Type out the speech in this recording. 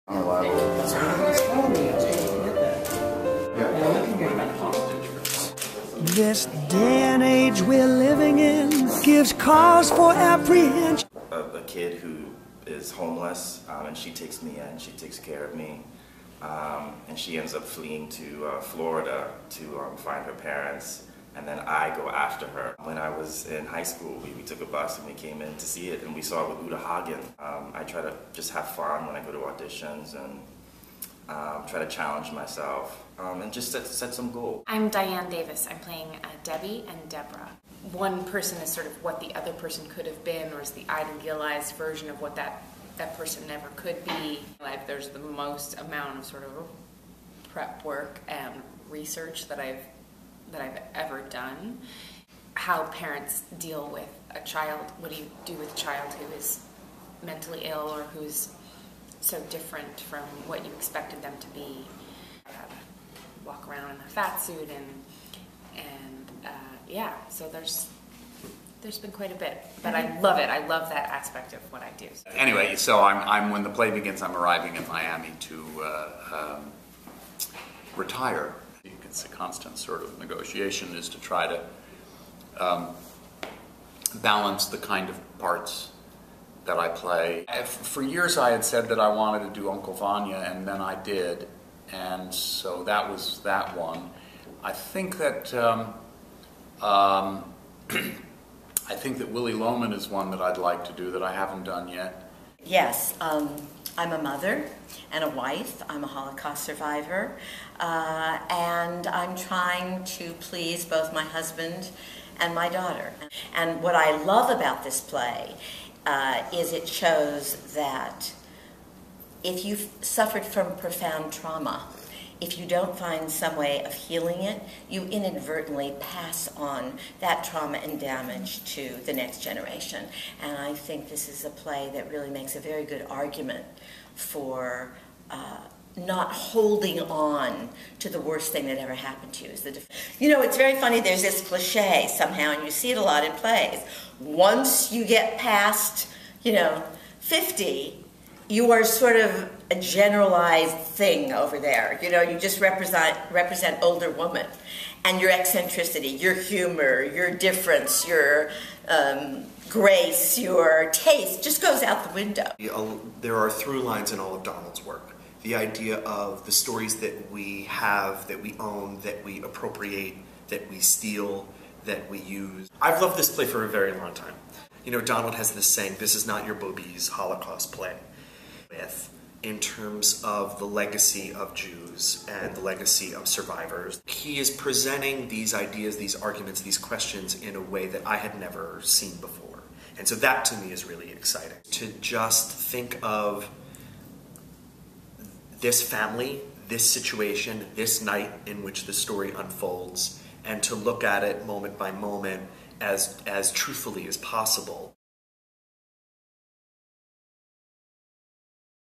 This day and age we're living in gives cause for apprehension. A kid who is homeless, and she takes me in, she takes care of me, and she ends up fleeing to Florida to find her parents, and then I go after her. When I was in high school, we took a bus and we came in to see it, and we saw it with Uta Hagen. I try to just have fun when I go to auditions and try to challenge myself and just set some goals. I'm Diane Davis. I'm playing Debbie and Deborah. One person is sort of what the other person could have been, or is the idealized version of what that person never could be. Like, there's the most amount of sort of prep work and research that I've ever done. How parents deal with a child. What do you do with a child who is mentally ill or who's so different from what you expected them to be? How to walk around in a fat suit and yeah, so there's been quite a bit, but I love it. I love that aspect of what I do. Anyway, so I'm when the play begins, I'm arriving in Miami to retire. It's a constant sort of negotiation, is to try to balance the kind of parts that I play. For years I had said that I wanted to do Uncle Vanya, and then I did, and so that was that one. I think that I think that Willie Loman is one that I'd like to do that I haven't done yet. Yes, I'm a mother and a wife. I'm a Holocaust survivor, and I'm trying to please both my husband and my daughter. And what I love about this play is it shows that if you've suffered from profound trauma, if you don't find some way of healing it, you inadvertently pass on that trauma and damage to the next generation. And I think this is a play that really makes a very good argument for not holding on to the worst thing that ever happened to you. You know, it's very funny, there's this cliche somehow, and you see it a lot in plays. Once you get past, 50, you are sort of a generalized thing over there. You just represent older woman, and your eccentricity, your humor, your difference, your grace, your taste just goes out the window. There are through lines in all of Donald's work. The idea of the stories that we have, that we own, that we appropriate, that we steal, that we use. I've loved this play for a very long time. Donald has this saying, this is not your Bobby's Holocaust play. In terms of the legacy of Jews and the legacy of survivors. He is presenting these ideas, these arguments, these questions in a way that I had never seen before. And so that to me is really exciting. To just think of this family, this situation, this night in which the story unfolds, and to look at it moment by moment as truthfully as possible.